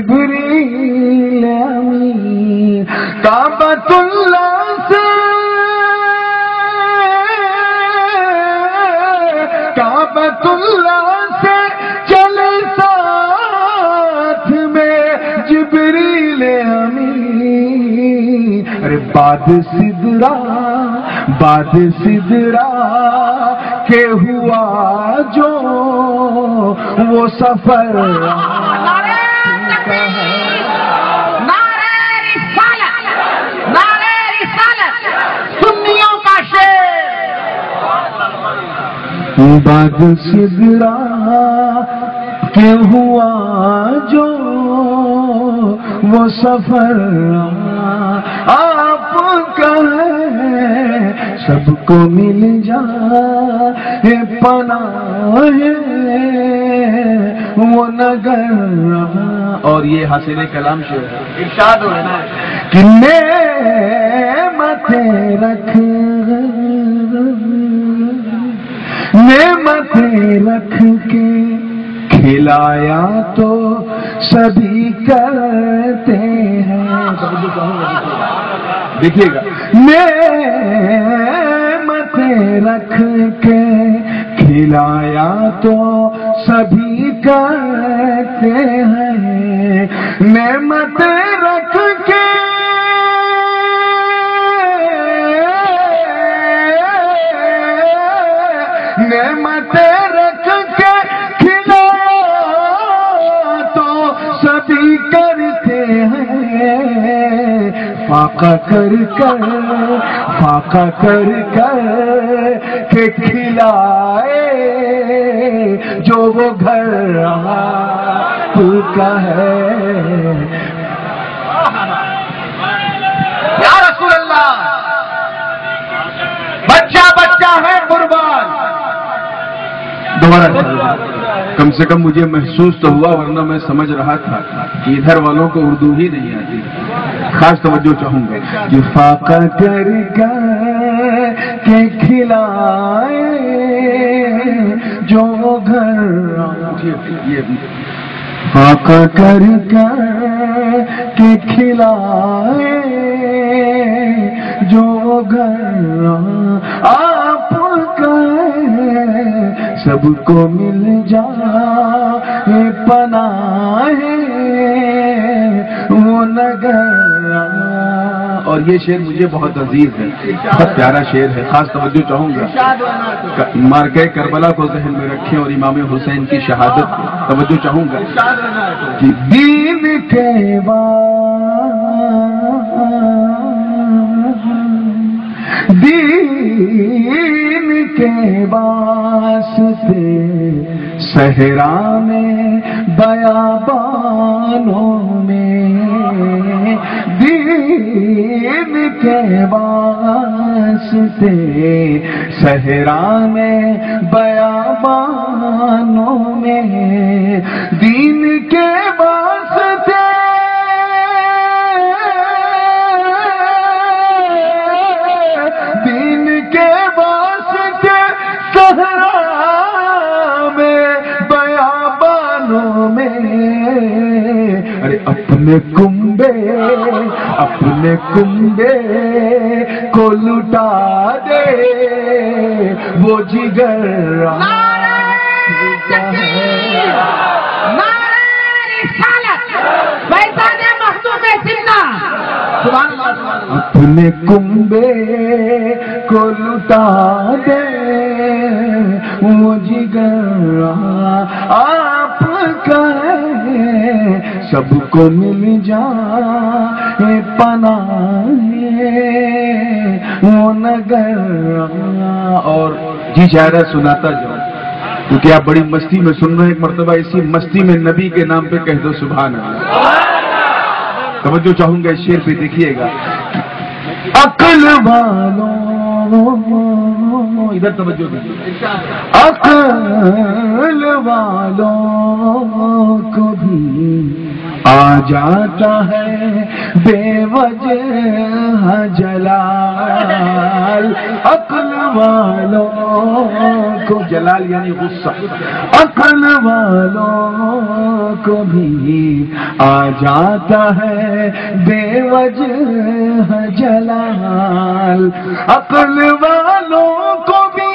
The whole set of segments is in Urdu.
جبریل امین کعبۃ اللہ سے کعبۃ اللہ سے چلے ساتھ میں جبریل امین ارے بعد سدرا کہ ہوا جو وہ سفر سنیوں کا شعر بعد سدرا کہ ہوا جو وہ سفر آپ کا ہے سب کو مل جائے پناہ وہ نگر اور یہ حاصل کلام شعر ہے ارشاد ہو رہا ہے کہ نعمتیں رکھ کے کھلایا تو سبھی کرتے ہیں دیکھیے گا نعمتیں رکھ کے کھلایا تو سبھی کرتے ہیں نعمتیں رکھ کے نعمتیں رکھ کے کھلایا تو سبھی کرتے ہیں فاقہ کر کر کہ کھلائے جو وہ گھر آپ کا ہے یا رسول اللہ بچہ ہے قربان دوبارہ کم سے کم مجھے محسوس تو ہوا ورنہ میں سمجھ رہا تھا کہ ادھر والوں کو اردو ہی نہیں آتی خاص توجہ چاہوں گا کہ فاقہ کر کے کھلائے جو گھر فاقہ کر کے کھلائے جو گھر آپ کا سب کو مل جائے پناہ وہ نگر اور یہ شعر مجھے بہت عزیز ہے بہت پیارا شعر ہے خاص توجہ چاہوں گا مارکہ کربلا کو ذہن میں رکھیں اور امام حسین کی شہادت کو توجہ چاہوں گا کہ دین کے واسطے صحرا میں بیابانوں میں دین کے واسطے صحرا میں بیابانوں میں دین کے واسطے دین کے واسطے صحرا میں بیابانوں میں ارے اپنے کنبے کو لٹا دے وہ جگر اپنے کنبے کو لٹا دے وہ جگر آپ کا ہے سب کو مل جائے پناہ وہ نگر اور جی چہرہ سناتا جاؤ کیونکہ آپ بڑی مستی میں سن رہے ہیں ایک مرتبہ اسی مستی میں نبی کے نام پہ کہہ دو سبحان اللہ توجہ چاہوں گا اس شعر پہ دیکھیے گا عقل والوں ادھر توجہ دیجیے عقل والوں کو بھی آ جاتا ہے بے وجہ جلال، عقل والوں کو، جلال یعنی غصہ، عقل والوں کو بھی آ جاتا ہے بے وجہ جلال، عقل والوں کو بھی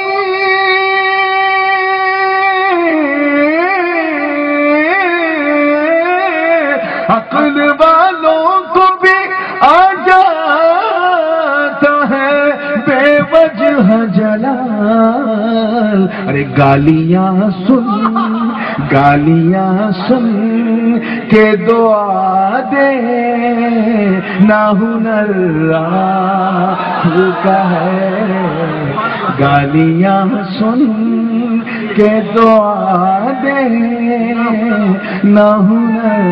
عقل والوں کو بھی آ جاتا ہے بے وجہ جلال۔ ارے گالیاں سن کے دعا دے نہ ہنر کا ہے، گالیاں سن کے دعا دے نہ ہنر۔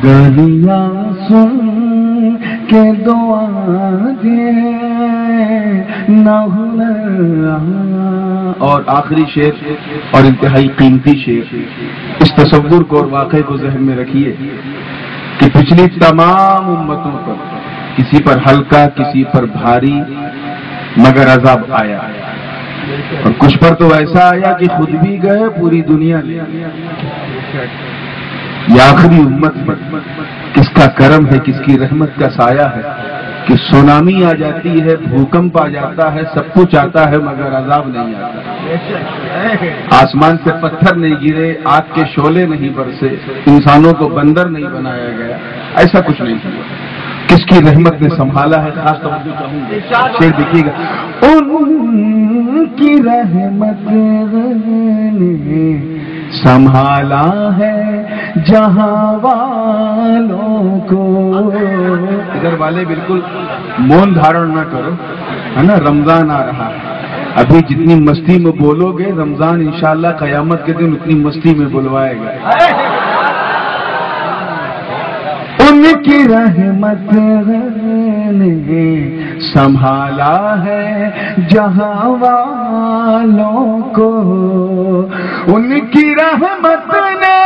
گالیاں سن کے دعا دے نہ ہنر۔ اور آخری شعر اور انتہائی قیمتی شعر، اس تصور کو اور واقعے کو ذہن میں رکھیے کہ پچھلی تمام امتوں پر کسی پر ہلکا کسی پر بھاری مگر عذاب آیا، اور کچھ پر تو ایسا آیا کہ خود بھی گئے پوری دنیا لے۔ یہ آخری امت پر کس کا کرم ہے، کس کی رحمت کا سایہ ہے کہ سونامی آ جاتی ہے، بھوکمپ آ جاتا ہے، سب کچھ آتا ہے مگر عذاب نہیں آتا۔ آسمان سے پتھر نہیں گرے، آگ کے شعلے نہیں برسے، انسانوں کو بندر نہیں بنایا گیا، ایسا کچھ نہیں ہوا۔ کس کی رحمت نے سنبھالا ہے، خاص توجہ چاہوں گا، شعر دیکھیے گا۔ ان کی رحمت نے سنبھالا ہے جہاں والوں کو۔ ادھر والے بالکل مون دھارن نہ کرو، ہے نا، رمضان آ رہا ہے، ابھی جتنی مستی میں بولو گے رمضان انشاءاللہ قیامت کے دن اتنی مستی میں بلوائے گا۔ ان کی رحمت نے سنبھالا ہے جہاں والوں کو، ان کی رحمت نے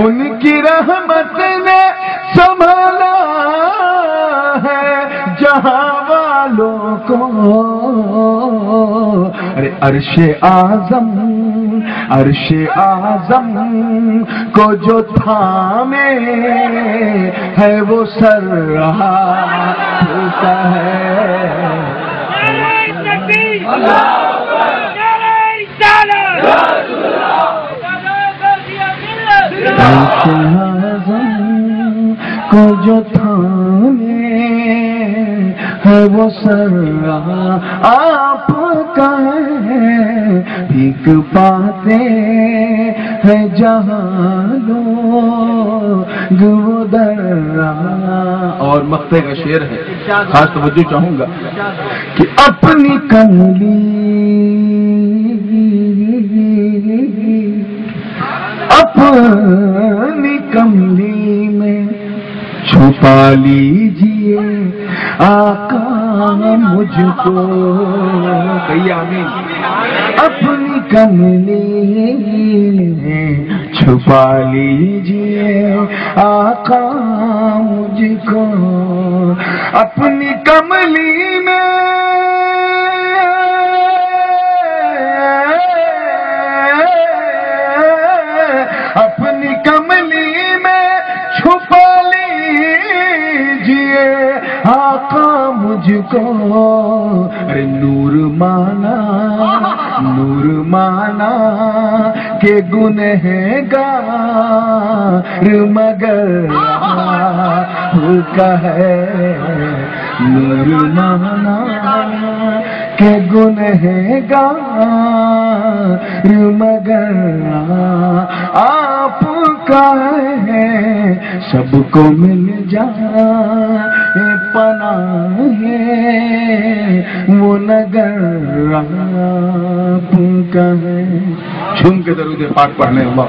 ان کی رحمت نے سنبھالا ہے جہاں والوں کو۔ ارے عرش اعظم کو جو تھامے ہے وہ سر ہوتا ہے۔ عرش اعظم کو جو تھامے ہے وہ سر آپ کا ہے، بھیک پاتے ہیں جہاں لوگ وہ در۔ اور مقطع کا شعر ہے، خاص توجہ چاہوں گا کہ اپنی کملی میں چھپا لیجیے آقا مجھ کو۔ کہیے آمین۔ اپنی کملی میں چھپا لیجیے آقا مجھ کو، اپنی کملی میں اپنی کملی میں چھپا لیجیے آقا مجھ کو۔ ارے نور مانا کہ گنہگار مگر کا ہے، نور مانا کہ گنہگار مگر آپ کا ہے، سب کو مل جائے پناہ وہ نگر آپ کا ہے۔ جھوم کے درود پاک پڑھنے اللہ۔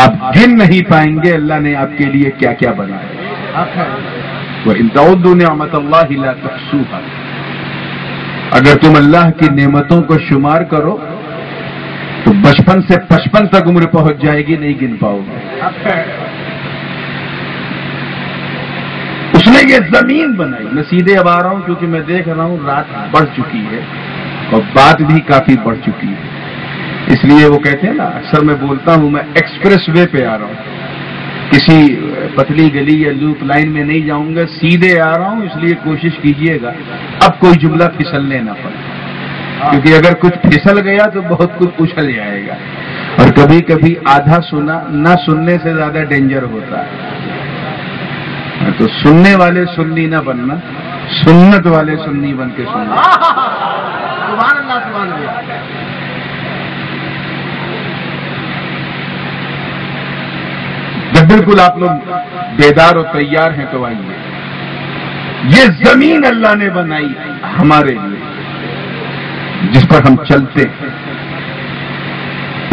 آپ گن نہیں پائیں گے اللہ نے آپ کے لیے کیا کیا بنایا. وَإِن تَعُدُّوا نِعْمَتَ اللَّهِ لَا تُحْصُوهَا. اگر تم اللہ کی نعمتوں کو شمار کرو تو بچپن سے 55 تک عمر پہنچ جائے گی, نہیں گن پاؤ گے. اس نے یہ زمین بنائی. میں سیدھے اب آ رہا ہوں کیونکہ میں دیکھ رہا ہوں رات بڑھ چکی ہے اور بات بھی کافی بڑھ چکی ہے. اس لیے وہ کہتے ہیں نا, اکثر میں بولتا ہوں میں ایکسپریس وے پہ آ رہا ہوں, کسی پتلی گلی یا لوپ لائن میں نہیں جاؤں گا, سیدھے آ رہا ہوں. اس لیے کوشش کیجئے گا اب کوئی جملہ پھسلنے نہ پڑے, کیونکہ اگر کچھ پھسل گیا تو بہت کچھ اچھل جائے گا. اور کبھی کبھی آدھا سنا نہ سننے سے زیادہ ڈینجر ہوتا ہے. تو سننے والے سنی نہ بننا, سنت والے سنی بن کے سننا. سبحان اللہ سبحان اللہ. جب بالکل آپ لوگ بیدار اور تیار ہیں تو آئیے. یہ زمین اللہ نے بنائی ہمارے لیے جس پر ہم چلتے ہیں.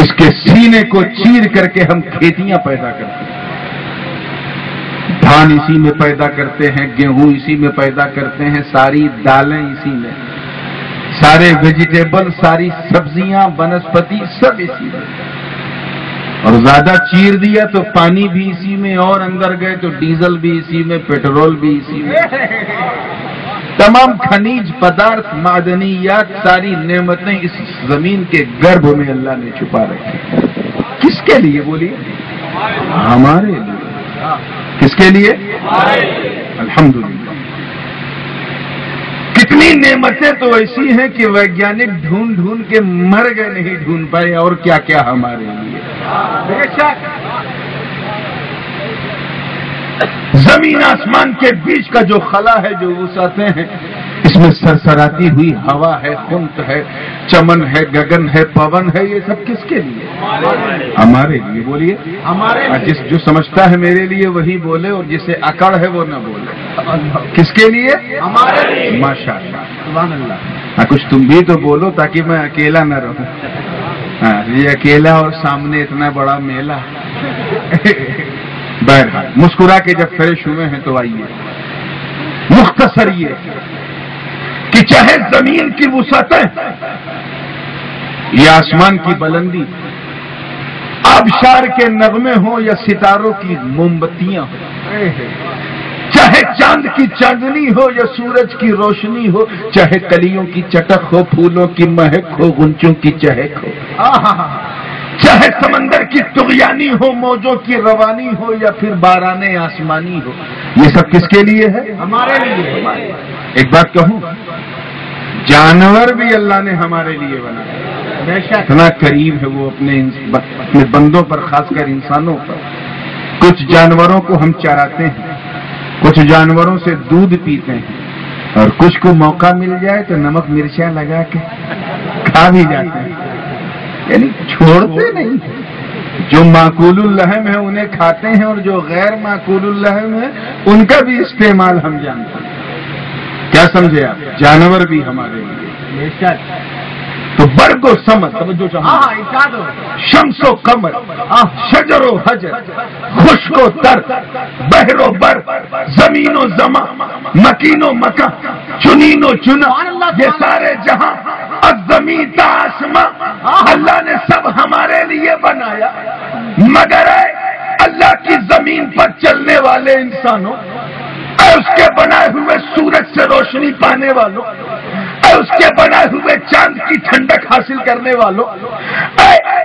اس کے سینے کو چیر کر کے ہم کھیتیاں پیدا کرتے ہیں. دھان اسی میں پیدا کرتے ہیں, گیہوں اسی میں پیدا کرتے ہیں, ساری دالیں اسی میں, سارے ویجیٹیبل, ساری سبزیاں, بنسپتی سب اسی میں. اور زیادہ چیر دیا تو پانی بھی اسی میں, اور اندر گئے تو ڈیزل بھی اسی میں, پیٹرول بھی اسی میں. تمام خنیج پدارتھ, معدنیات, ساری نعمتیں اس زمین کے گربھ میں اللہ نے چھپا رکھی. کس کے لیے بولیے؟ ہمارے لیے. کس کے لیے؟ الحمدللہ. کتنی نعمتیں تو ایسی ہیں کہ ویگیانک ڈھونڈ ڈھونڈ کے مر گئے, نہیں ڈھونڈ پائے. اور کیا کیا ہمارے لیے. بے شک زمین آسمان کے بیچ کا جو خلا ہے, جو وسعتیں ہیں, اس میں سرسراتی ہوئی ہوا ہے, خنت ہے, چمن ہے, گگن ہے, پون ہے. یہ سب کس کے لیے؟ ہمارے لیے. بولیے ہمارے. جو سمجھتا ہے میرے لیے وہی بولے, اور جسے اکڑ ہے وہ نہ بولے. کس کے لیے؟ ہمارے لیے. ماشاء اللہ سبحان اللہ. کچھ تم بھی تو بولو تاکہ میں اکیلا نہ رہوں. یہ اکیلا اور سامنے اتنا بڑا میلہ. بہرحال مسکرا کے جب فریش ہوئے ہیں تو آئیے. مختصر یہ کہ چاہے زمین کی وسعتیں یا آسمان کی بلندی, آبشار کے نغمے ہوں یا ستاروں کی موم بتیاں ہوں, چاہے چاند کی چاندنی ہو یا سورج کی روشنی ہو, چاہے کلیوں کی چٹک ہو, پھولوں کی مہک ہو, غنچوں کی چہک ہو, چاہے سمندر کی طغیانی ہو, موجوں کی روانی ہو, یا پھر باران آسمانی ہو. یہ سب کس کے لیے ہے؟ ہمارے لیے. ایک بات کہوں, جانور بھی اللہ نے ہمارے لیے بنایا. بے شک اتنا قریب ہے وہ اپنے بندوں پر, خاص کر انسانوں پر. کچھ جانوروں کو ہم چراتے ہیں, کچھ جانوروں سے دودھ پیتے ہیں, اور کچھ کو موقع مل جائے تو نمک مرچیاں لگا کے کھا بھی جاتے ہیں. یعنی چھوڑتے نہیں. جو معقول اللحم ہے انہیں کھاتے ہیں, اور جو غیر معقول اللحم ہے ان کا بھی استعمال ہم جانتے ہیں. کیا سمجھے آپ؟ جانور بھی ہمارے لیے. بے شک. تو برگ و سمر, توجہ چاہوں, شمس و قمر, شجر و حجر, خشک و تر, بحر و بر, زمین و زمان, مکین و مکان, چنین و چنا, یہ سارے جہاں, الزمین تا آسمان, اللہ نے سب ہمارے لیے بنایا. مگر اللہ کی زمین پر چلنے والے انسانوں, اس کے بنائے ہوئے سورج سے روشنی پانے والوں, اس کے بنائے ہوئے چاند کی ٹھنڈک حاصل کرنے والوں,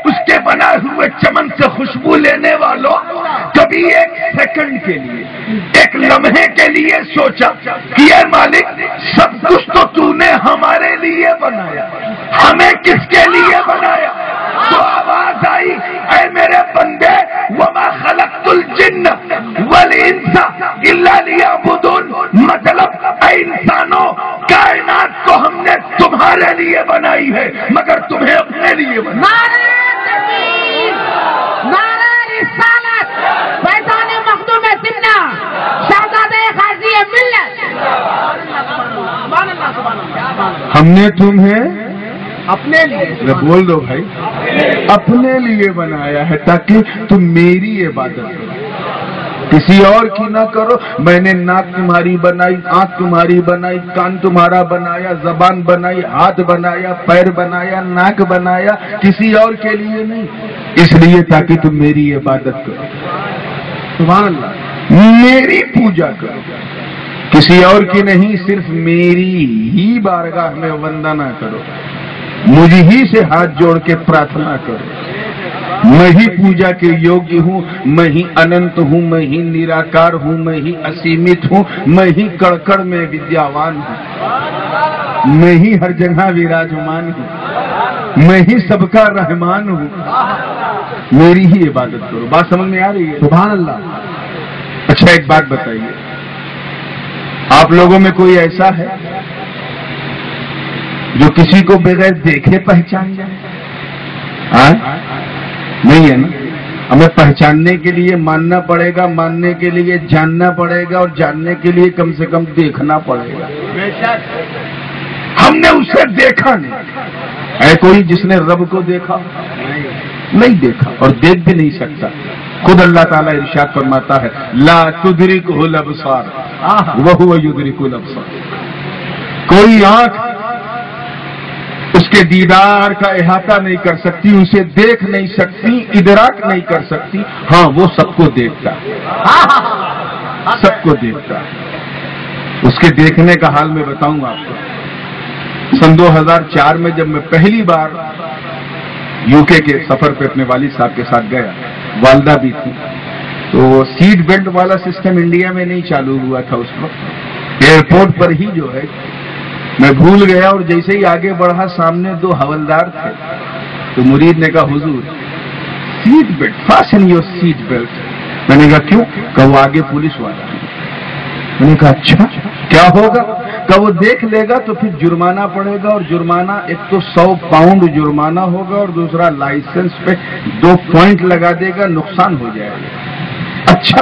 اس کے بنائے ہوئے چمن سے خوشبو لینے والوں, کبھی ایک سیکنڈ کے لیے, ایک لمحے کے لیے سوچا کہ اے مالک سب کچھ تو تو نے ہمارے لیے بنایا, ہمیں کس کے لیے بنایا؟ تو آواز آئی, اے میرے بندے, وما خلقت الجن والانس الا لیعبدون. مطلب اے انسانوں, کائنات کو ہم نے تمہارے لیے بنائی ہے مگر تمہیں اپنے لیے بنائی. نعرہ تکبیر, نعرہ رسالت, فیضان مخدوم سنہ, شہزادہ غازی ملت. ہم نے تمہیں اپنے لیے. بول دو بھائی, اپنے لیے بنایا ہے تاکہ تم میری عبادت کرو، کسی اور کی نہ کرو۔ میں نے ناک تمہاری بنائی، آنکھ تمہاری بنائی، کان تمہارا بنایا، زبان بنائی، ہاتھ بنایا، پیر بنایا، ناک بنایا، کسی اور کے لیے نہیں، اس لیے تاکہ تم میری عبادت کرو، سبحان اللہ، میری پوجا کرو، کسی اور کی نہیں، صرف میری ہی بارگاہ میں وندنا کرو، مجھ ہی سے ہاتھ جوڑ کے پرارتھنا کرو۔ میں ہی پوجا کے یوگی ہوں، میں ہی اننت ہوں، میں ہی نراکار ہوں، میں ہی اسیمت ہوں، میں ہی کڑکڑ میں ودیاوان ہوں، میں ہی ہر جگہ وراجمان ہوں، میں ہی سب کا رحمان ہوں، میری ہی عبادت کرو۔ بات سمجھ میں آ رہی ہے؟ سبحان اللہ۔ اچھا ایک بات بتائیے، آپ لوگوں میں کوئی ایسا ہے جو کسی کو بغیر دیکھے پہچان جائے؟ نہیں ہے نا؟ ہمیں پہچاننے کے لیے ماننا پڑے گا، ماننے کے لیے جاننا پڑے گا، اور جاننے کے لیے کم سے کم دیکھنا پڑے گا۔ ہم نے اسے دیکھا نہیں، ہے کوئی جس نے رب کو دیکھا؟ نہیں دیکھا اور دیکھ بھی نہیں سکتا۔ خود اللہ تعالیٰ ارشاد فرماتا ہے لا تدرکہ الابصار وہو یدرک الابصار، کوئی آنکھ اس کے دیدار کا احاطہ نہیں کر سکتی، اسے دیکھ نہیں سکتی، ادراک نہیں کر سکتی، ہاں وہ سب کو دیکھتا ہے، سب کو دیکھتا ہے۔ اس کے دیکھنے کا حال میں بتاؤں گا آپ کو۔ سن 2004 میں جب میں پہلی بار یو کے سفر پہ اپنے والد صاحب کے ساتھ گیا، والدہ بھی تھی، تو وہ سیٹ بیلٹ والا سسٹم انڈیا میں نہیں چالو ہوا تھا اس وقت، ایئرپورٹ پر ہی جو ہے میں بھول گیا، اور جیسے ہی آگے بڑھا سامنے 2 حوالدار تھے، تو مرید نے کہا حضور seat belt, fasten your seat belt. میں نے کہا کیوں؟ کہ وہ آگے پولیس والا ہے۔ میں نے کہا اچھا کیا ہوگا؟ کہ وہ دیکھ لے گا تو پھر جرمانہ پڑے گا، اور جرمانہ ایک تو 100 پاؤنڈ جرمانہ ہوگا، اور دوسرا لائسنس پہ 2 پوائنٹ لگا دے گا، نقصان ہو جائے گا۔ اچھا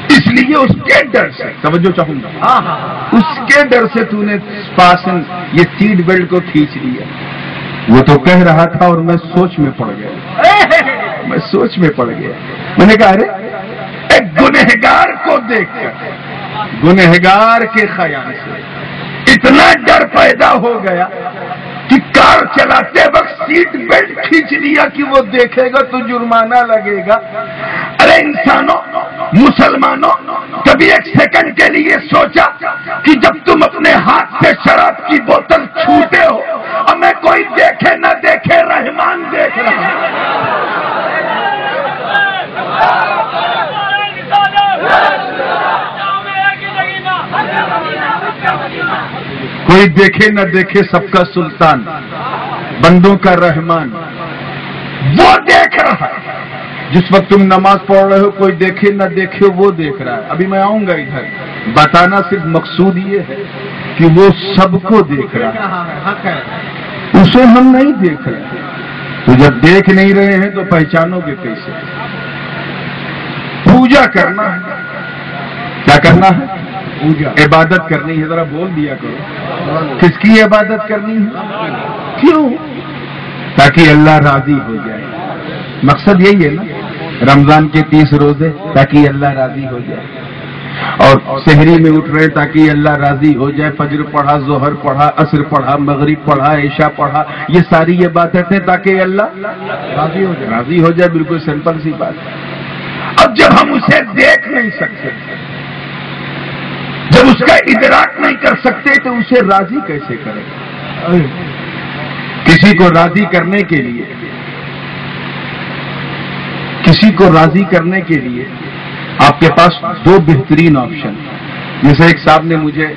اس لیے اس کے ڈر سے، توجہ چاہوں گا، اس کے ڈر سے تو نے فاسن یہ سیٹ بیلٹ کو کھینچ لیا۔ وہ تو کہہ رہا تھا اور میں سوچ میں پڑ گیا، میں سوچ میں پڑ گیا۔ میں نے کہا ارے ایک گنہگار کو دیکھ کر، گنہگار کے خیال سے اتنا ڈر پیدا ہو گیا کہ کار چلاتے وقت سیٹ بیلٹ کھینچ لیا کہ وہ دیکھے گا تو جرمانہ لگے گا۔ ارے انسانوں، مسلمانوں، کبھی ایک سیکنڈ کے لیے سوچا کہ جب تم اپنے ہاتھ سے شراب کی بوتل چھوتے ہو، ہمیں کوئی دیکھے نہ دیکھے، رحمان دیکھ رہا ہے۔ کوئی دیکھے نہ دیکھے، سب کا سلطان، بندوں کا رحمان، وہ دیکھ رہا ہے۔ جس وقت تم نماز پڑھ رہے ہو کوئی دیکھے نہ دیکھے وہ دیکھ رہا ہے۔ ابھی میں آؤں گا ادھر، بتانا صرف مقصود یہ ہے کہ وہ سب کو دیکھ رہا ہے، اسے ہم نہیں دیکھ رہے۔ تو جب دیکھ نہیں رہے ہیں تو پہچانو گے کیسے؟ پوجا کرنا ہے، کیا کرنا ہے؟ پوجا، عبادت کرنی ہے۔ ذرا بول دیا کرو کس کی عبادت کرنی ہے؟ کیوں؟ تاکہ اللہ راضی ہو جائے۔ مقصد یہی ہے نا، رمضان کے 30 روزے تاکہ اللہ راضی ہو جائے، اور سحری میں اٹھ رہے تاکہ اللہ راضی ہو جائے، فجر پڑھا، ظہر پڑھا، عصر پڑھا، مغرب پڑھا، عشاء پڑھا، یہ ساری عبادتیں تاکہ اللہ راضی ہو جائے، راضی ہو جائے۔ بالکل سمپل سی بات ہے۔ اب جب ہم اسے دیکھ نہیں سکتے، جب اس کا ادراک نہیں کر سکتے، تو اسے راضی کیسے کریں؟ کسی کو راضی کرنے کے لیے، کسی کو راضی کرنے کے لیے آپ کے پاس 2 بہترین آپشن۔ جیسے ایک صاحب نے مجھے،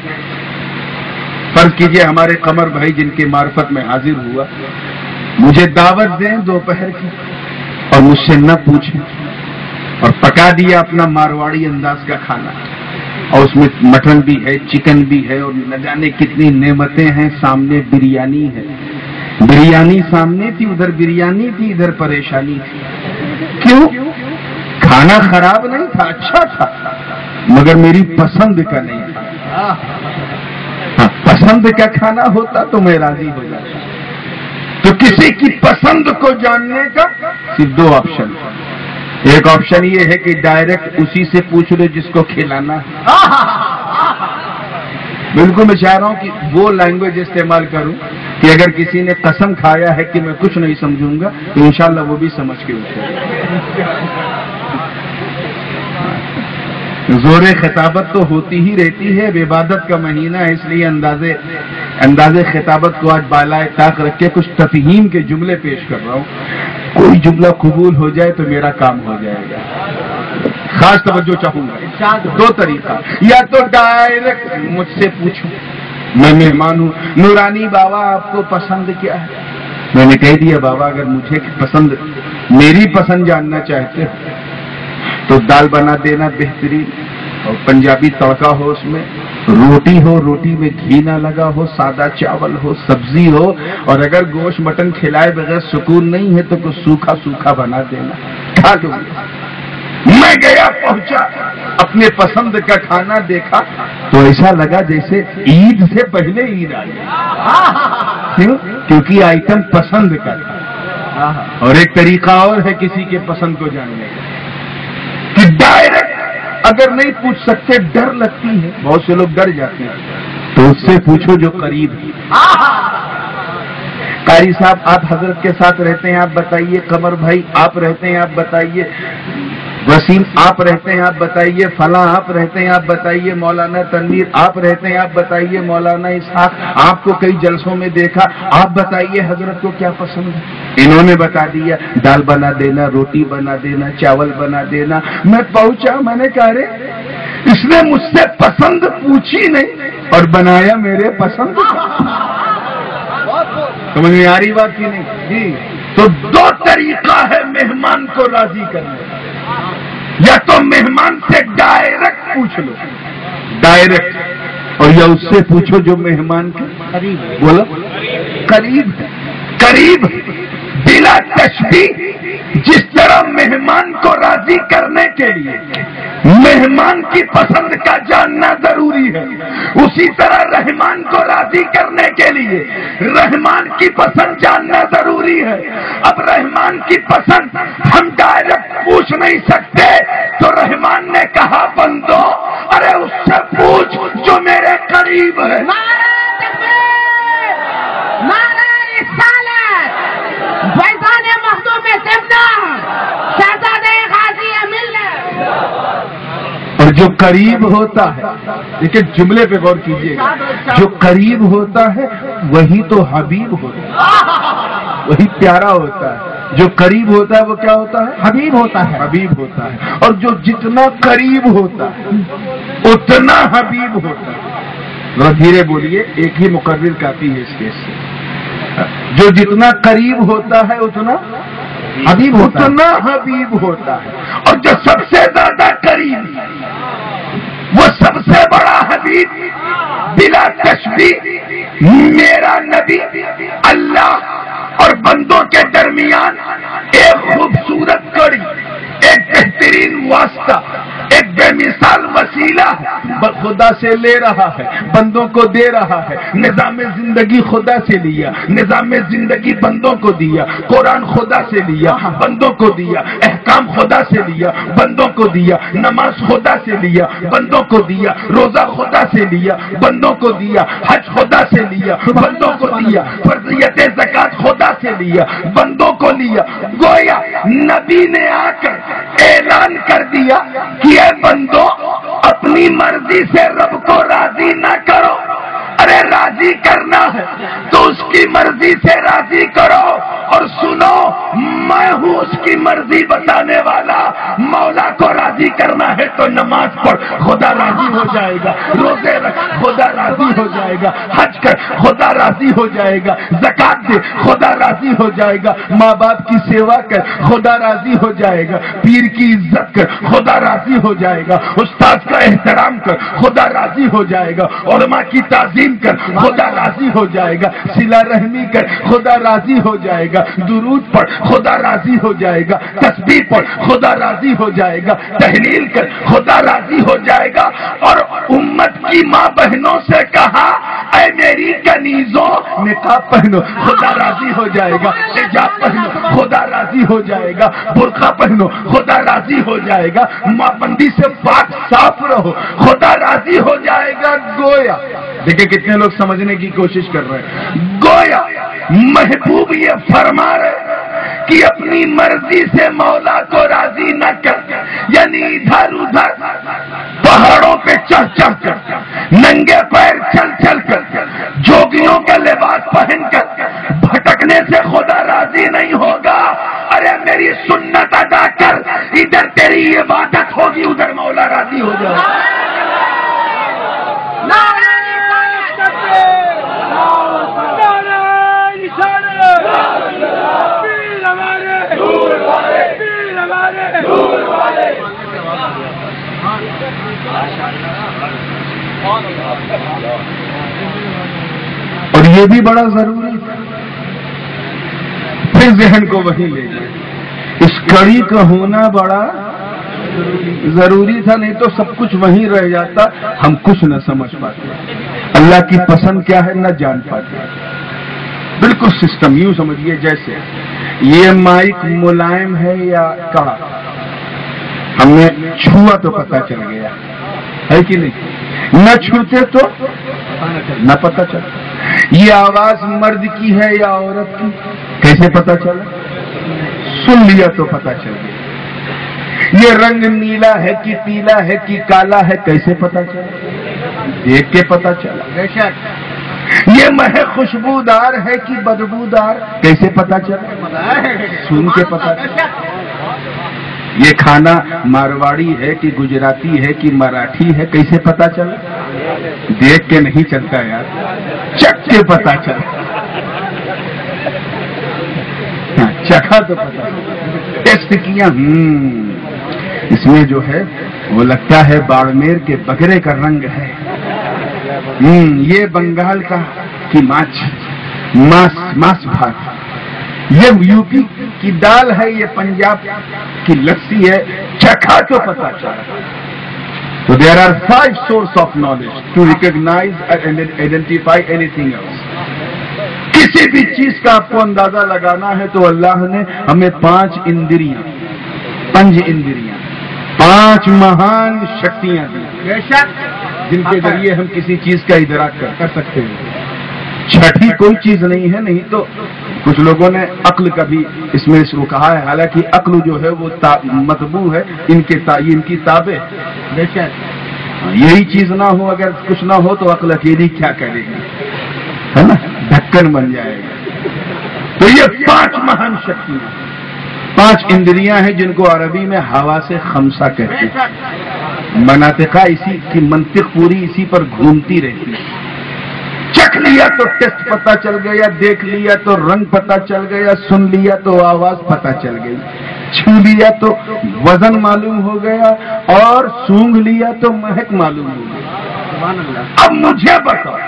فرض کیجئے ہمارے قمر بھائی جن کے معرفت میں حاضر ہوا، مجھے دعوت دیں دوپہر کی اور مجھ سے نہ پوچھیں، اور پکا دیا اپنا مارواڑی انداز کا کھانا، اور اس میں مٹن بھی ہے، چکن بھی ہے، اور نہ جانے کتنی نعمتیں ہیں، سامنے بریانی ہے، بریانی سامنے تھی، ادھر بریانی تھی، ادھر پریشانی تھی۔ کیوں؟ کھانا خراب نہیں تھا، اچھا تھا، مگر میری پسند کا نہیں تھا۔ پسند کا کھانا ہوتا تو میں راضی ہو جاتا۔ تو کسی کی پسند کو جاننے کا صرف دو آپشن ہے. ایک آپشن یہ ہے کہ ڈائریکٹ اسی سے پوچھ لو جس کو کھلانا ہے. بالکل میں چاہ رہا ہوں کہ وہ لینگویج استعمال کروں کہ اگر کسی نے قسم کھایا ہے کہ میں کچھ نہیں سمجھوں گا تو انشاءاللہ وہ بھی سمجھ کے اٹھے. زور خطابت تو ہوتی ہی رہتی ہے، عبادت کا مہینہ ہے، اس لیے انداز خطابت کو آج بالائے طاق رکھ کے کچھ تفہیم کے جملے پیش کر رہا ہوں. کوئی جملہ قبول ہو جائے تو میرا کام ہو جائے گا. خاص توجہ چاہوں گا. دو طریقہ، یا تو ڈائریکٹ مجھ سے پوچھو، میں مہمان ہوں، نورانی بابا آپ کو پسند کیا ہے؟ میں نے کہہ دیا بابا اگر مجھے پسند، میری پسند جاننا چاہتے ہو تو دال بنا دینا بہترین، اور پنجابی تڑکا ہو، اس میں روٹی ہو، روٹی میں گھی نہ لگا ہو، سادہ چاول ہو، سبزی ہو، اور اگر گوشت مٹن کھلائے بغیر سکون نہیں ہے تو کچھ سوکھا سوکھا بنا دینا، کھا لوں گا. میں گیا پہنچا، اپنے پسند کا کھانا دیکھا تو ایسا لگا جیسے عید سے پہلے عید آئی. کیوں؟ کیونکہ آئٹم پسند کا تھا. اور ایک طریقہ اور ہے کسی کے پسند کو جاننے کا کہ ڈائریکٹ اگر نہیں پوچھ سکتے، ڈر لگتی ہے، بہت سے لوگ ڈر جاتے ہیں، تو اس سے پوچھو جو قریب ہے. قاری صاحب آپ حضرت کے ساتھ رہتے ہیں، آپ بتائیے. قمر بھائی آپ رہتے ہیں، آپ بتائیے. وسیم آپ رہتے ہیں، آپ بتائیے. فلاں آپ رہتے ہیں، آپ بتائیے. مولانا تنویر آپ رہتے ہیں، آپ بتائیے. مولانا اسحاق آپ کو کئی جلسوں میں دیکھا، آپ بتائیے حضرت کو کیا پسند ہے. انہوں نے بتا دیا دال بنا دینا، روٹی بنا دینا، چاول بنا دینا. میں پہنچا، میں نے کہا رے اس نے مجھ سے پسند پوچھی نہیں اور بنایا میرے پسند. سمجھ میں آ رہی بات کی نہیں جی؟ تو دو طریقہ ہے مہمان کو راضی کرنے کا. یا تو مہمان سے ڈائریکٹ پوچھ لو، ڈائریکٹ، اور یا اس سے پوچھو جو مہمان کے قریب. بولو قریب بلا تشبیہ. جس طرح مہمان کو راضی کرنے کے لیے مہمان کی پسند کا جاننا ضروری ہے، اسی طرح رحمان کو راضی کرنے کے لیے رحمان کی پسند جاننا ضروری ہے. اب رحمان کی پسند ہم ڈائریکٹ پوچھ نہیں سکتے تو رحمان نے کہا بندو ارے اس سے پوچھ جو میرے قریب ہے. فیضان مخدوم سمنا شہزادے غازی ملت. اور جو قریب ہوتا ہے، دیکھیں جملے پہ غور کیجیے گا، جو قریب ہوتا ہے وہی تو حبیب ہوتا ہے، وہی پیارا ہوتا ہے. جو قریب ہوتا ہے وہ کیا ہوتا ہے؟ حبیب ہوتا ہے. حبیب ہوتا ہے. اور جو جتنا قریب ہوتا ہے اتنا حبیب ہوتا ہے. ذرا دھیرے بولیے، ایک ہی مقرر کافی ہے اس کیس سے. جو جتنا قریب ہوتا ہے اتنا حبیب ہوتا ہے. اتنا حبیب ہوتا ہے. اور جو سب سے زیادہ قریب وہ سب سے بڑا حبیب بلا تشبیہ میرا نبی. اللہ اور بندوں کے درمیان ایک خوبصورت کڑی، ایک بہترین واسطہ، ایک بے مثال وسیلہ خدا سے لے رہا ہے، بندوں کو دے رہا ہے. نظام زندگی خدا سے لیا، نظام زندگی بندوں کو دیا. قرآن خدا سے لیا، بندوں کو دیا. احکام خدا سے لیا، بندوں کو دیا. نماز خدا سے لیا، بندوں کو دیا. روزہ خدا سے لیا، بندوں کو دیا. حج خدا سے لیا، بندوں کو دیا. فرضیت زکات خدا سے لیا، بندوں کو لیا. گویا نبی نے آ کر اعلان کر دیا کہ اے بندو اپنی مرضی سے رب کو راضی نہ کرو. ارے راضی کرنا ہے تو اس کی مرضی سے راضی کرو. اور سنو میں ہوں اس کی مرضی بتانے والا. مولا کو راضی کرنا ہے تو نماز پڑھ، خدا راضی ہو جائے گا. روزے رکھ، خدا راضی ہو جائے گا. حج کر، خدا راضی ہو جائے گا. زکات دے، خدا راضی ہو جائے گا. ماں باپ کی سیوا کر، خدا راضی ہو جائے گا. پیر کی عزت کر، خدا راضی ہو جائے گا. استاد کا احترام کر، خدا راضی ہو جائے گا. علماء کی تعظیم کر، خدا راضی ہو جائے گا. صلہ رحمی کر، خدا راضی ہو جائے گا. درود پڑھ، خدا راضی ہو جائے گا. تسبیح پڑھ، خدا راضی ہو جائے گا. تحلیل کر، خدا راضی ہو جائے گا. اور امت کی ماں بہنوں سے کہا اے میری کنیزوں نقاب پہنو خدا راضی ہو جائے گا، حجاب پہنو خدا راضی ہو جائے گا، برقع پہنو خدا راضی ہو جائے گا، مابندی سے پاک صاف رہو خدا راضی ہو جائے گا۔ گویا دیکھیں کتنے لوگ سمجھنے کی کوشش کر رہے ہیں، گویا محبوب یہ فرما رہے کہ اپنی مرضی سے مولا کو راضی نہ کر، یعنی ادھر ادھر پہاڑوں پہ چڑھ چڑھ کر، ننگے پیر چل چل کر، جوگیوں کا لباس پہن کر بھٹکنے سے خدا راضی نہیں ہوگا۔ ارے میری سنت ادا کر، ادھر تیری عبادت ہوگی ادھر مولا راضی ہو جائے گا۔ اور یہ بھی بڑا ضروری تھا، پھر ذہن کو وہی لے جائے، اس کڑی کا ہونا بڑا ضروری تھا، نہیں تو سب کچھ وہیں رہ جاتا، ہم کچھ نہ سمجھ پاتے، اللہ کی پسند کیا ہے نہ جان پاتے۔ بالکل سسٹم یوں سمجھیے جیسے یہ مائک ملائم ہے یا کڑا، ہم نے چھوا تو پتہ چل گیا ہے کہ نہیں، نہ چھوتے تو نہ پتہ چلا۔ یہ آواز مرد کی ہے یا عورت کی کیسے پتہ چلا، سن لیا تو پتہ چل گیا۔ یہ رنگ نیلا ہے کہ پیلا ہے کہ کالا ہے کیسے پتہ چلا، دیکھ کے پتہ چلا۔ یہ مہ خوشبودار ہے کہ بدبودار کیسے پتہ چلا، سن کے پتہ چلا۔ یہ کھانا مارواڑی ہے کہ گجراتی ہے کہ مراٹھی ہے کیسے پتہ چلا، دیکھ کے نہیں چلتا یار، چکھ کے پتہ چلا، چکھا تو پتہ ٹیسٹ کیا، اس میں جو ہے وہ لگتا ہے باڑمیر کے بکرے کا رنگ ہے، یہ بنگال کا کی ماس بھات، یہ یو پی کی دال ہے، یہ پنجاب کی لسی ہے، چکھا تو پتہ چلا۔ So there are 5 sources of knowledge to recognize and identify anything else. کسی بھی چیز کا آپ کو اندازہ لگانا ہے تو اللہ نے ہمیں 5 اندریاں، 5 اندریاں، 5 مہان شکتیاں دی، جن کے ذریعے ہم کسی چیز کا ادراک کر سکتے ہیں۔ چھٹی کوئی چیز نہیں ہے، نہیں تو کچھ لوگوں نے عقل کا بھی اس میں اس کو کہا ہے، حالانکہ عقل جو ہے وہ مطبوع ہے، ان کی تابع، یہی چیز نہ ہو، اگر کچھ نہ ہو تو عقل اکیلی کیا کرے گی، ہے نا، ڈھکن بن جائے گا۔ تو یہ 5 مہان شکتیاں، 5 اندریاں ہیں جن کو عربی میں حواس خمسہ کہتے ہیں۔ مناطقہ اسی کی منطق پوری اسی پر گھومتی رہتی ہے۔ چکھ لیا تو ٹیسٹ پتہ چل گیا، دیکھ لیا تو رنگ پتہ چل گیا، سن لیا تو آواز پتہ چل گئی، چھو لیا تو وزن معلوم ہو گیا، اور سونگھ لیا تو مہک معلوم ہو گئی۔ اب مجھے بتاؤ،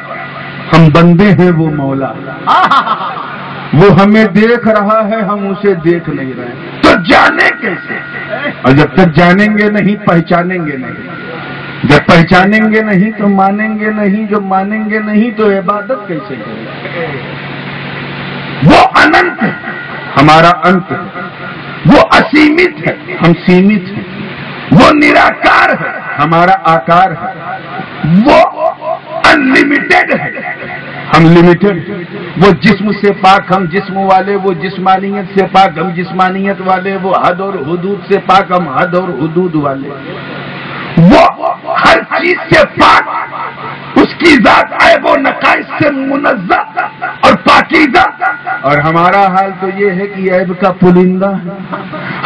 ہم بندے ہیں وہ مولا، وہ ہمیں دیکھ رہا ہے، ہم اسے دیکھ نہیں رہے، تو جانے کیسے؟ اور جب تک جانیں گے نہیں پہچانیں گے نہیں، جب پہچانیں گے نہیں تو مانیں گے نہیں، جب مانیں گے نہیں تو عبادت کیسے کریں؟ وہ اننت ہے، ہمارا انت ہے، وہ اسیمت ہے، ہم سیمت ہیں، وہ نراکار ہے، ہمارا آکار ہے، وہ انلمیٹڈ ہے، ہم لمیٹڈ، وہ جسم سے پاک ہم جسم والے، وہ جسمانیت سے پاک ہم جسمانیت والے، وہ حد اور حدود سے پاک ہم حد اور حدود والے، وہ ہر چیز سے پاک، اس کی ذات عیب و نقائص سے منزہ اور پاکیزہ، اور ہمارا حال تو یہ ہے کہ عیب کا پلندہ ہے،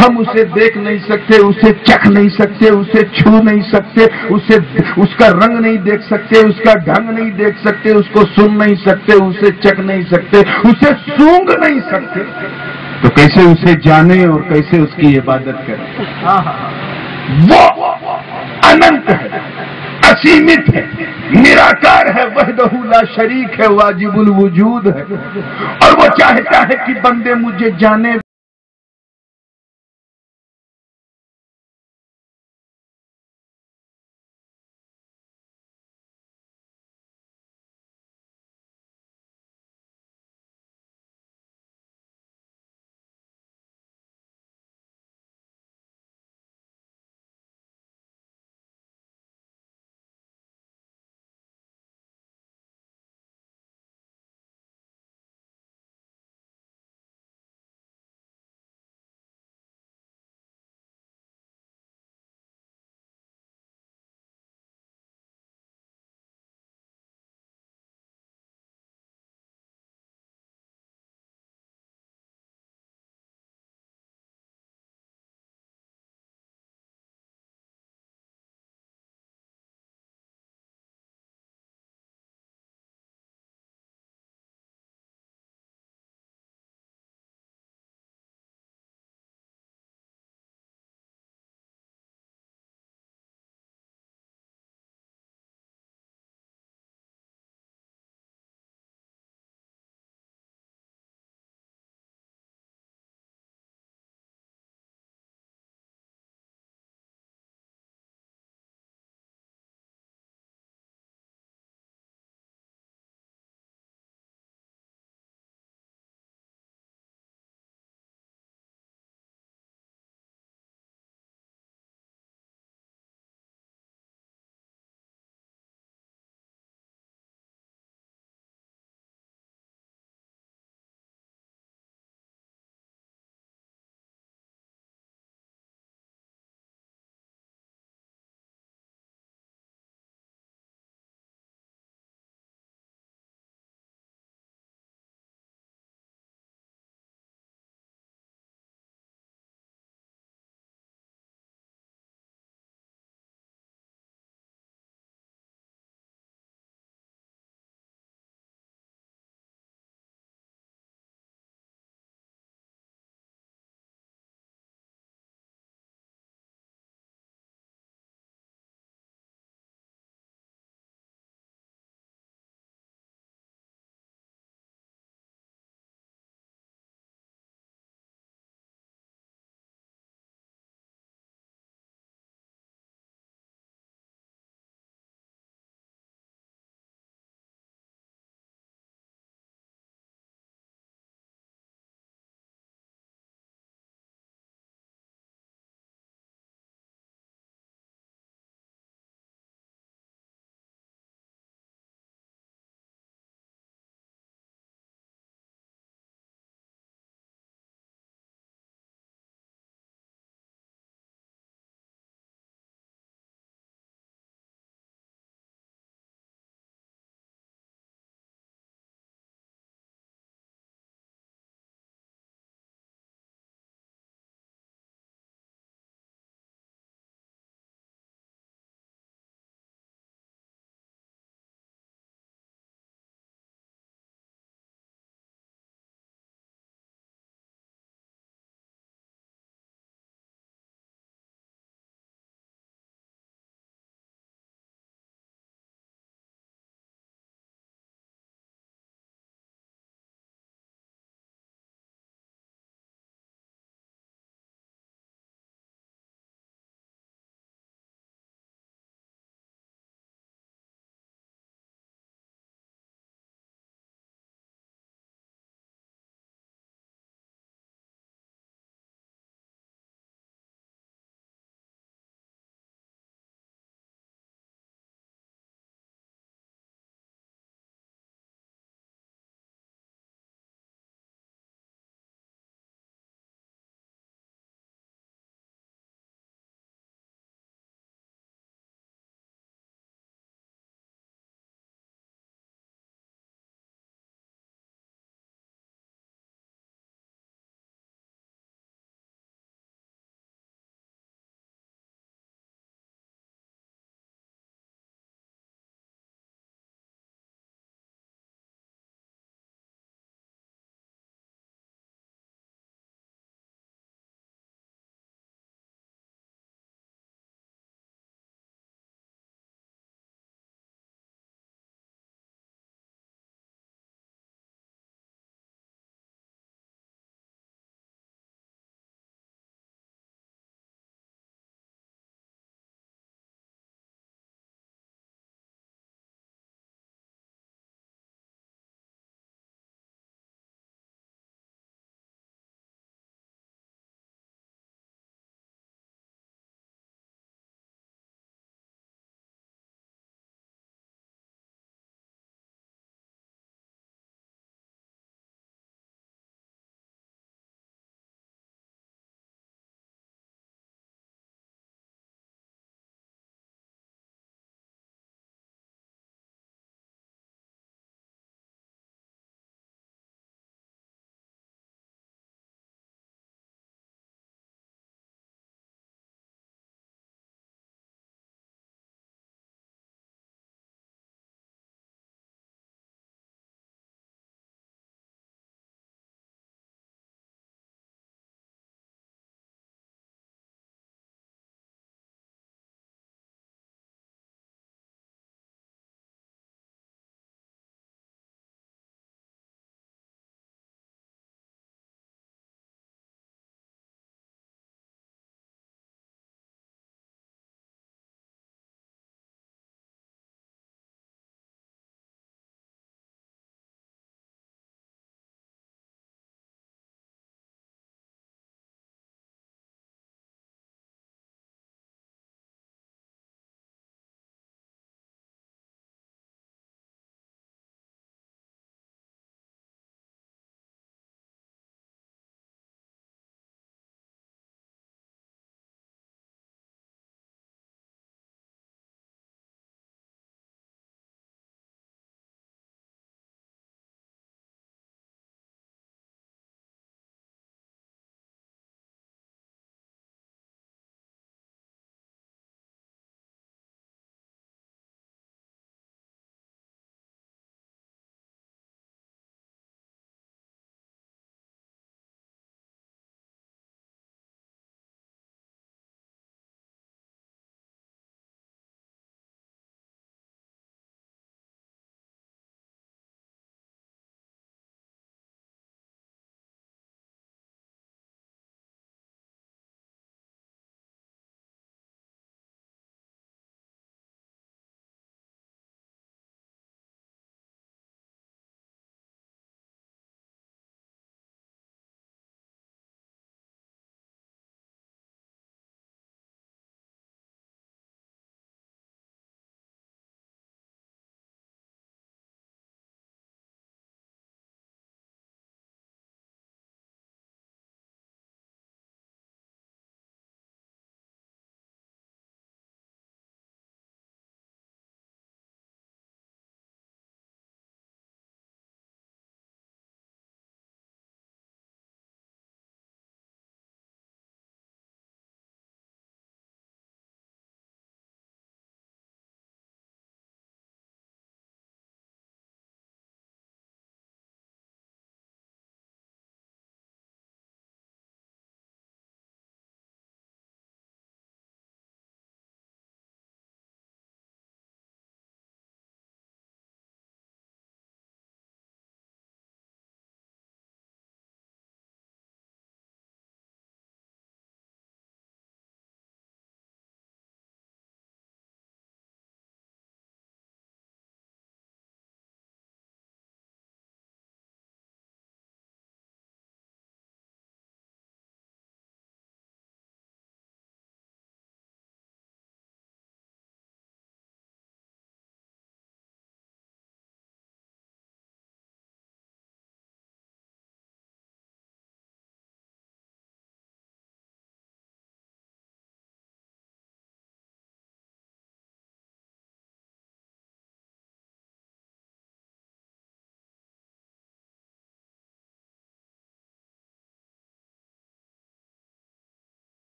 ہم اسے دیکھ نہیں سکتے، اسے چکھ نہیں سکتے، اسے چھو نہیں سکتے، اس کا رنگ نہیں دیکھ سکتے، اس کا ڈھنگ نہیں دیکھ سکتے، اس کو سن نہیں سکتے، اسے چکھ نہیں سکتے، اسے سونگھ نہیں سکتے، تو کیسے اسے جانے اور کیسے اس کی عبادت کریں؟ وہ اننت ہے، اسیمت ہے، نراکار ہے، وحدہ لا شریک ہے، واجب الوجود ہے، اور وہ چاہتا ہے کہ بندے مجھے جانے